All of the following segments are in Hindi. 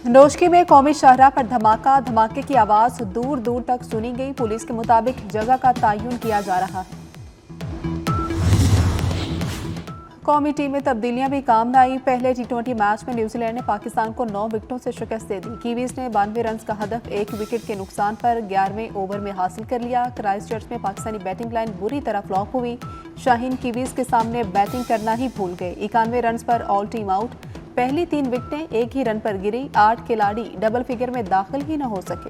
नोशकी में कौमी शाहराह पर धमाके की आवाज दूर दूर तक सुनी गई। पुलिस के मुताबिक जगह का तयन किया जा रहा है। कौमी टीम में तब्दीलियां भी काम न आई। पहले T20 मैच में न्यूजीलैंड ने पाकिस्तान को 9 विकेटों से शिकस्त दे दी। कीवीज ने 92 रन का हदफ 1 विकेट के नुकसान पर 11वें ओवर में हासिल कर लिया। क्राइस्टचर्च में पाकिस्तानी बैटिंग लाइन बुरी तरह फ्लॉप हुई। शाहीन कीवीज के सामने बैटिंग करना ही भूल गए। 91 रन पर ऑल टीम आउट। पहली 3 विकेटें एक ही रन पर गिरी। 8 खिलाड़ी डबल फिगर में दाखिल ही न हो सके।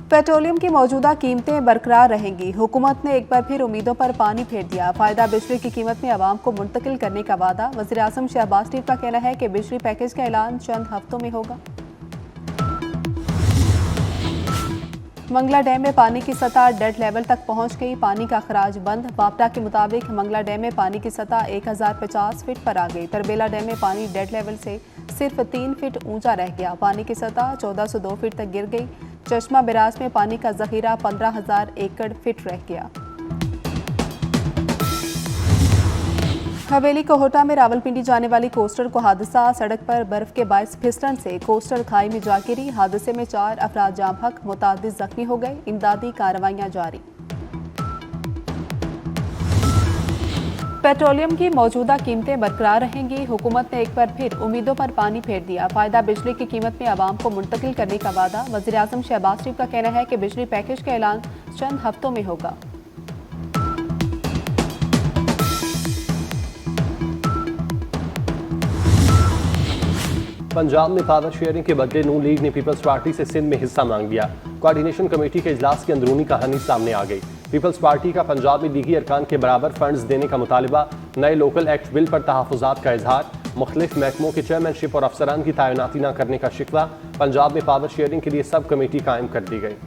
पेट्रोलियम की मौजूदा कीमतें बरकरार रहेंगी। हुकूमत ने एक बार फिर उम्मीदों पर पानी फेर दिया। फायदा बिजली की कीमत में आवाम को मुंतकिल करने का वादा। वज़ीर आज़म शहबाज शरीफ का कहना है कि बिजली पैकेज का ऐलान चंद हफ्तों में होगा। मंगला डैम में पानी की सतह डेड लेवल तक पहुंच गई। पानी का खराज बंद। वापडा के मुताबिक मंगला डैम में पानी की सतह 1050 फीट पर आ गई। तरबेला डैम में पानी डेड लेवल से सिर्फ 3 फीट ऊंचा रह गया। पानी की सतह 1402 फीट तक गिर गई। चश्मा बिराज में पानी का जखीरा 15,000 एकड़ फीट रह गया। हवेली कोहोटा में रावलपिंडी जाने वाली कोस्टर को हादसा। सड़क पर बर्फ के बायस फिसलन से कोस्टर खाई में जा गिरी। हादसे में 4 अफराद जाम हक, मुतादिद जख्मी हो गए। इमदादी कार्रवाइयां जारी। पेट्रोलियम की मौजूदा कीमतें बरकरार रहेंगी। हुकूमत ने एक बार फिर उम्मीदों पर पानी फेर दिया। फायदा बिजली की कीमत में आवाम को मुंतकिल करने का वादा। वज़ीर आज़म शहबाज शरीफ का कहना है कि बिजली पैकेज का ऐलान चंद हफ्तों में होगा। पंजाब में पावर शेयरिंग के बदले नून लीग ने पीपल्स पार्टी से सिंध में हिस्सा मांग लिया। कोऑर्डिनेशन कमेटी के इजलास की अंदरूनी कहानी सामने आ गई। पीपल्स पार्टी का पंजाब में लीगी अरकान के बराबर फंड्स देने का मुतालिबा, नए लोकल एक्ट बिल पर तहफ़्फ़ुज़ात का इजहार, मुख्तलिफ महकमों के चेयरमैनशिप और अफसरान की तैनाती न करने का शिकवा। पंजाब में पावर शेयरिंग के लिए सब कमेटी कायम कर दी गई।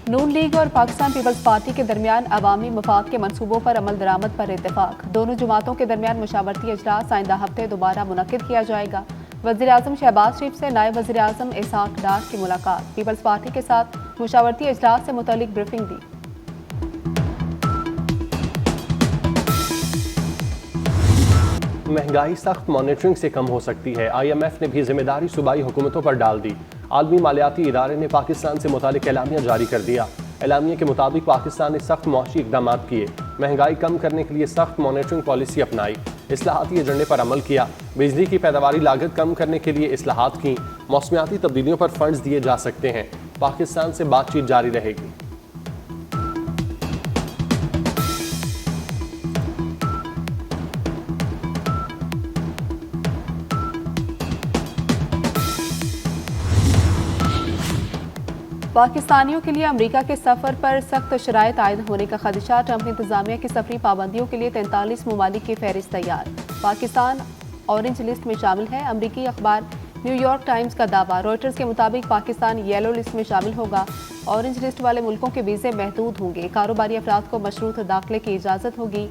नून लीग और पाकिस्तान पीपल्स पार्टी के दरमियान अवामी मफाद के मनसूबों पर अमल दरामद पर इत्तेफाक। दोनों जमातों के दरमियान मुशावरती इजलास आइंदा हफ्ते दोबारा मुनक्किद किया जाएगा। वज़ीर आज़म शहबाज शरीफ से नायब वज़ीर आज़म इसहाक डार की मुलाकात। पीपल्स पार्टी के साथ मुशावरती इजलास से मुतालिक ब्रीफिंग दी। महंगाई सख्त मॉनिटरिंग से कम हो सकती है। IMF ने भी जिम्मेदारी सूबाई हुकूमतों पर डाल दी। आलमी मालियाती इदारे ने पाकिस्तान से मुतालिक एलामिया जारी कर दिया। एलामिया के मुताबिक पाकिस्तान ने सख्त मुआशी इकदाम किए। महंगाई कम करने के लिए सख्त मॉनिटरिंग पॉलिसी अपनाई। इस्लाहाती एजेंडे पर अमल किया। बिजली की पैदावारी लागत कम करने के लिए इस्लाहात की। मौसमियाती तब्दीलियों पर फंड्स दिए जा सकते हैं। पाकिस्तान से बातचीत जारी रहेगी। पाकिस्तानियों के लिए अमेरिका के सफर पर सख्त शराइत आयद होने का खदशा। ट्रंप इंतजामिया की सफरी पाबंदियों के लिए 43 ममालिक की फहरिस्त तैयार। पाकिस्तान ऑरेंज लिस्ट में शामिल है। अमरीकी अखबार न्यूयॉर्क टाइम्स का दावा। रॉयटर्स के मुताबिक पाकिस्तान येलो लिस्ट में शामिल होगा। ऑरेंज लिस्ट वाले मुल्कों के वीजे महदूद होंगे। कारोबारी अफराद को मशरूत दाखिले की इजाज़त होगी।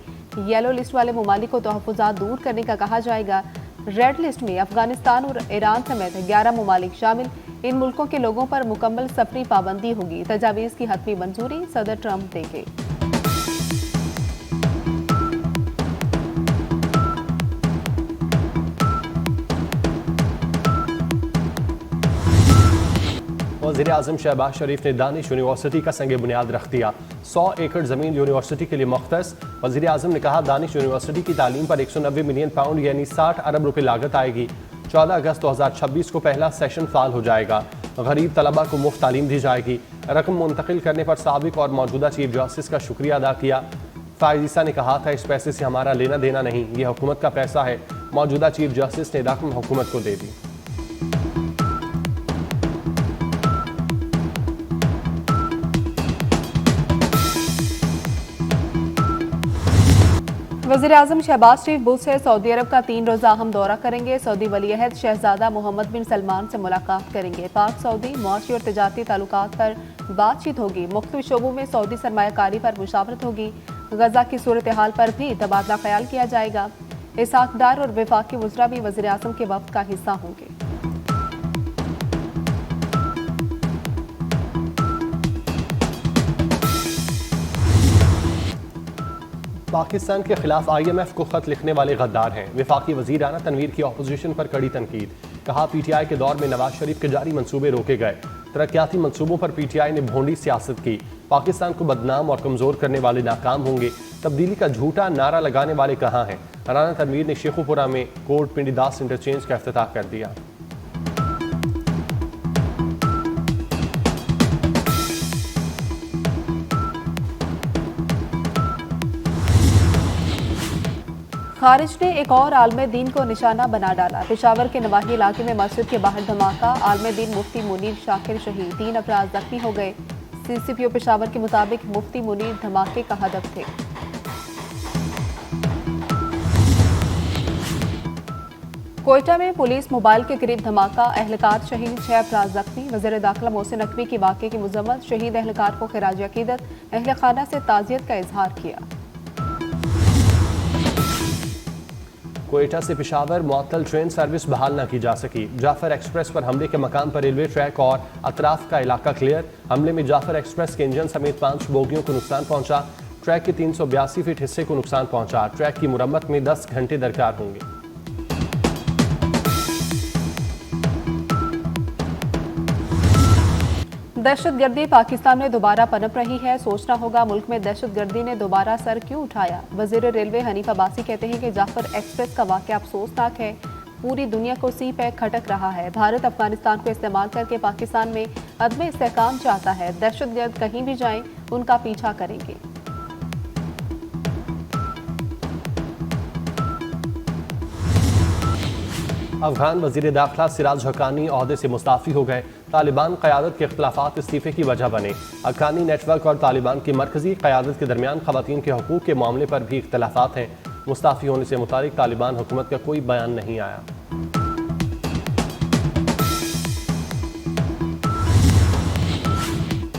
येलो लिस्ट वाले ममालिक को तहफ़्फ़ुज़ात दूर करने का कहा जाएगा। रेड लिस्ट में अफगानिस्तान और ईरान समेत 11 ममालिक शामिल। इन मुल्कों के लोगों पर मुकम्मल सफरी पाबंदी होगी। तजावीज़ की हतमी मंजूरी सदर ट्रंप देंगे। वज़ीर आज़म शहबाज शरीफ ने दानिश यूनिवर्सिटी का संग बुनियाद रख दिया। 100 एकड़ ज़मीन यूनिवर्सिटी के लिए मुख्तस। वज़ीर आज़म ने कहा, दानिश यूनिवर्सिटी की तालीम पर 190 मिलियन पाउंड यानी 60 अरब रुपए लागत आएगी। 14 अगस्त 2026 को पहला सेशन फाल हो जाएगा। गरीब तलबा को मुफ्त तालीम दी जाएगी। रकम मुंतकिल करने पर साबिक और मौजूदा चीफ जस्टिस का शुक्रिया अदा किया। फायद ईसा ने कहा था, इस पैसे से हमारा लेना देना नहीं, ये हुकूमत का पैसा है। मौजूदा चीफ जस्टिस ने रकम हुकूमत को दे दी। वज़ीर आज़म शहबाज शरीफ बुध से सऊदी अरब का 3 रोज़ा अहम दौरा करेंगे। सऊदी वलीअहद शहजादा मोहम्मद बिन सलमान से मुलाकात करेंगे। पाक सऊदी मुआशी और तिजारती ताल्लुकात पर बातचीत होगी। मुख्तलिफ शोबों में सऊदी सरमायाकारी पर मुशावरत होगी। गजा की सूरत हाल पर भी तबादला ख्याल किया जाएगा। इसहाक डार और वफाकी वज़रा भी वज़ीर आज़म के वफ़द का हिस्सा होंगे। पाकिस्तान के खिलाफ IMF को खत लिखने वाले गद्दार हैं। वफाकी वजीर आना तनवीर की अपोजिशन पर कड़ी तनकीद। कहा PTI के दौर में नवाज शरीफ के जारी मंसूबे रोके गए। तरक्याती मंसूबों पर PTI ने भोंडी सियासत की। पाकिस्तान को बदनाम और कमजोर करने वाले नाकाम होंगे। तब्दीली का झूठा नारा लगाने वाले कहाँ हैं। राना तनवीर ने शेखुपुरा में कोट पिंडी दास इंटरचेंज का इफ्तिताह कर दिया। खारिज ने एक और आलमे दीन को निशाना बना डाला। पेशावर के नवाही इलाके में मस्जिद के बाहर धमाका। आलमे दीन मुफ्ती मुनीर शाकिर शहीद, 3 अफराद जख्मी हो गए। CCPO पेशावर के मुताबिक मुफ्ती मुनीर धमाके का हदफ थे। कोयटा में पुलिस मोबाइल के करीब धमाका, एहलकार शहीद, 6 अफराद जख्मी। वज़ीर दाखिला मोहसिन नकवी की वाक़े की मज़म्मत, शहीद एहलकार को खिराज अकीदत, अहल खाना से ताज़ियत का इजहार किया। कोयटा से पेशावर मुअत्तल ट्रेन सर्विस बहाल न की जा सकी। जाफर एक्सप्रेस पर हमले के मकाम पर रेलवे ट्रैक और अतराफ का इलाका क्लियर। हमले में जाफर एक्सप्रेस के इंजन समेत 5 बोगियों को नुकसान पहुंचा। ट्रैक के 382 फीट हिस्से को नुकसान पहुंचा। ट्रैक की मुरम्मत में 10 घंटे दरकार होंगे। दहशतगर्दी पाकिस्तान में दोबारा पनप रही है। सोचना होगा मुल्क में दहशतगर्दी ने दोबारा सर क्यों उठाया। वजीर रेलवे हनीफ अब्बासी कहते हैं कि जाफर एक्सप्रेस का वाक़या अफसोसनाक है। पूरी दुनिया को सी पैक खटक रहा है। भारत अफगानिस्तान को इस्तेमाल करके पाकिस्तान में अदम इस्तेहकाम चाहता है। दहशतगर्द कहीं भी जाएं, उनका पीछा करेंगे। अफगान वजीर दाखिला सिराज हक्कानी ओहदे से मुस्ताफ़ी हो गए। तालिबान क़यादत के इख्तलाफात इस्तीफ़े की वजह बने। हक्कानी नेटवर्क और तालिबान की मरकज़ी क़यादत के दरमियान ख़वातीन के हकूक़ के मामले पर भी इख्तलाफात हैं। मुस्ताफ़ी होने से मुतालिक तालिबान हुकूमत का कोई बयान नहीं आया।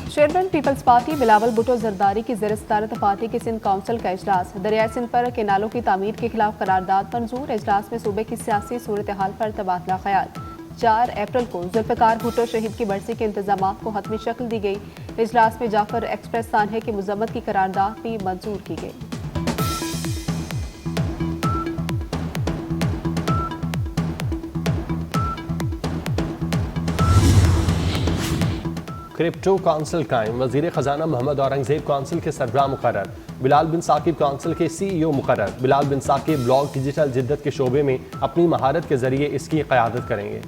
चेयरमैन पीपल्स पार्टी बिलावल भुट्टो जरदारी की ज़ेर सदारत पार्टी की सिंध काउंसिल का इजलास। दरियाए सिंध पर केनालों की तामीर के खिलाफ करारदाद मंजूर। इजलास में सूबे की सियासी सूरत हाल पर तबादला ख्याल। 4 अप्रैल को जुल्फ़िकार भुट्टो शहीद की बरसी के इंतजामात को हतमी शक्ल दी गई। इजलास में जाफर एक्सप्रेस सानहे की मजम्मत की करारदाद भी मंजूर की गई। क्रिप्टो काउंसिल कायम। वजीर खजाना मोहम्मद औरंगजेब काउंसिल के सरबराह मुकर्रर। बिलाल बिन साकिब काउंसिल के CEO मुकर्रर। बिलाल बिन साकिब ब्लॉक डिजिटल जिद्दत के शोबे में अपनी महारत के जरिए इसकी क़यादत करेंगे।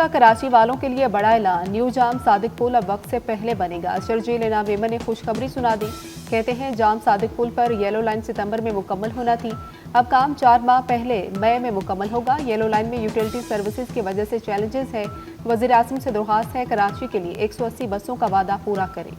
कराची वालों के लिए बड़ा ऐलान। न्यू जाम सादिक पुल अब वक्त से पहले बनेगा। शर्जील इनाम वेमन ने खुशखबरी सुना दी। कहते हैं जाम सादिक पुल पर येलो लाइन सितंबर में मुकम्मल होना थी। अब काम 4 माह पहले मई में मुकम्मल होगा। येलो लाइन में यूटिलिटी सर्विसेज की वजह से चैलेंजेस है। वज़ीर आज़म से दरख्वास्त है कराची के लिए 180 बसों का वादा पूरा करें।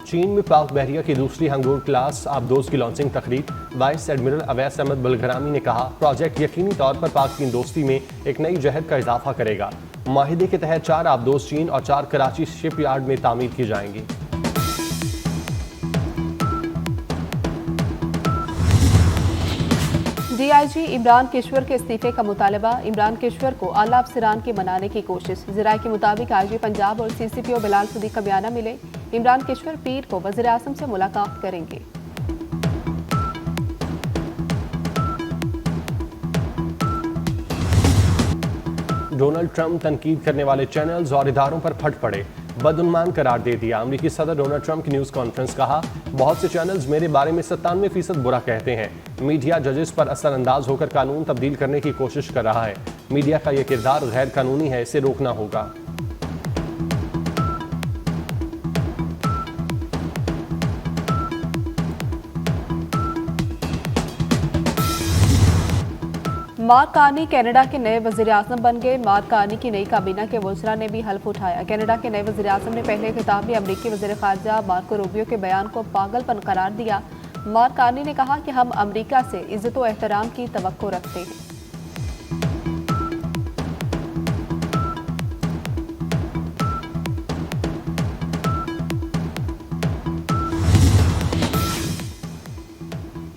चीन में पाक बहरिया की दूसरी हंगूर क्लास आबदोज की लॉन्चिंग तकरीब। वाइस एडमिरल अवैस अहमद बलगरामी ने कहा प्रोजेक्ट यकीनी तौर पर पाक चीन दोस्ती में एक नई जहद का इजाफा करेगा। माहिदे के तहत 4 आबदोज चीन और 4 कराची शिपयार्ड में तामीर की जाएंगी। DIG इमरान केशवर के इस्तीफे का मुतालबा। इमरान केशवर को आला अफसरान की मनाने की कोशिश। ज़राए के मुताबिक IG पंजाब और CCPO बिलाल सदीक का बयाना मिले। इमरान केशवर पीर को वज़ीर आज़म से मुलाकात करेंगे। डोनाल्ड ट्रंप तनकीद करने वाले चैनल्स और इदारों पर फट पड़े। बदउन्मान करार दे दिया। अमरीकी सदर डोनाल्ड ट्रंप की न्यूज़ कॉन्फ्रेंस। कहा बहुत से चैनल्स मेरे बारे में 97% बुरा कहते हैं। मीडिया जजेस पर असरअंदाज होकर कानून तब्दील करने की कोशिश कर रहा है। मीडिया का यह किरदार गैर कानूनी है, इसे रोकना होगा। मार्क कार्नी कनाडा के नए वज़ीर आज़म बन गए। मार्क कार्नी की नई काबीना के वज़रा ने भी हल्फ उठाया। कनाडा के नए वज़ीर आज़म ने पहले खिताब में अमरीकी वज़ीर ख़ारजा मार्को रूबियो के बयान को पागलपन करार दिया। मार्क कार्नी ने कहा कि हम अमरीका से इज़्ज़त व एहतराम की तवक्को रखते हैं।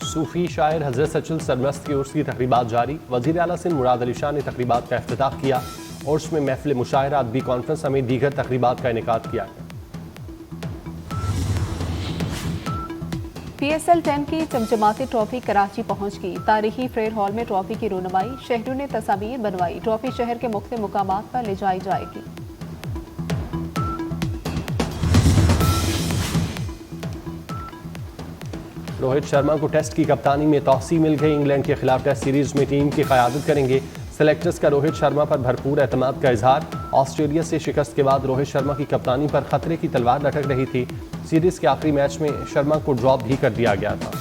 सूफी शायर हजरत सचल सरमस्त की उर्स की तकरीबात जारी। वज़ीर आला सिंध मुराद अली शाह ने तकरीबात का इफ्तिताह किया। उर्स में महफिल मुशायरा, अदबी कॉन्फ्रेंस समेत दीगर तकरीबात का इनेकाद किया गया। PSL 10 की चमचमाती ट्रॉफी कराची पहुंच गई। तारीखी फ्रेयर हॉल में ट्रॉफी की रोनुमाई, शहरियों ने तस्वीर बनवाई। ट्रॉफी शहर के मुख्तलिफ मुकामात पर ले जाई जाएगी। रोहित शर्मा को टेस्ट की कप्तानी में तौसीह मिल गई। इंग्लैंड के खिलाफ टेस्ट सीरीज में टीम की क़यादत करेंगे। सेलेक्टर्स का रोहित शर्मा पर भरपूर एतमाद का इजहार। ऑस्ट्रेलिया से शिकस्त के बाद रोहित शर्मा की कप्तानी पर खतरे की तलवार लटक रही थी। सीरीज के आखिरी मैच में शर्मा को ड्रॉप भी कर दिया गया था।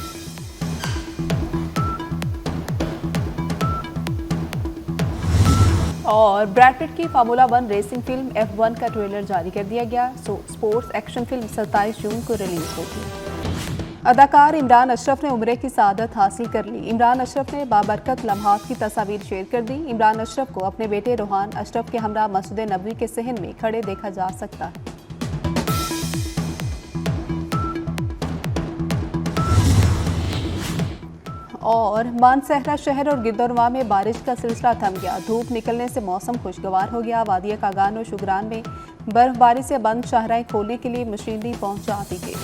और ब्रैड पिट की फार्मूला 1 रेसिंग फिल्म F1 का ट्रेलर जारी कर दिया गया। स्पोर्ट्स एक्शन फिल्म 27 जून को रिलीज होगी। अदाकार इमरान अशरफ ने उम्रे की सआदत हासिल कर ली। इमरान अशरफ ने बाबरकत लम्हात की तस्वीर शेयर कर दी। इमरान अशरफ को अपने बेटे रोहान अशरफ के हमरा मस्जिद नबवी के सहन में खड़े देखा जा सकता है। और मानसहरा शहर और गिरदोनवा में बारिश का सिलसिला थम गया। धूप निकलने से मौसम खुशगवार हो गया। वादिया कागान और शुगरान में बर्फबारी से बंद शाहराएं खोलने के लिए मशीनरी पहुंचा दी गई।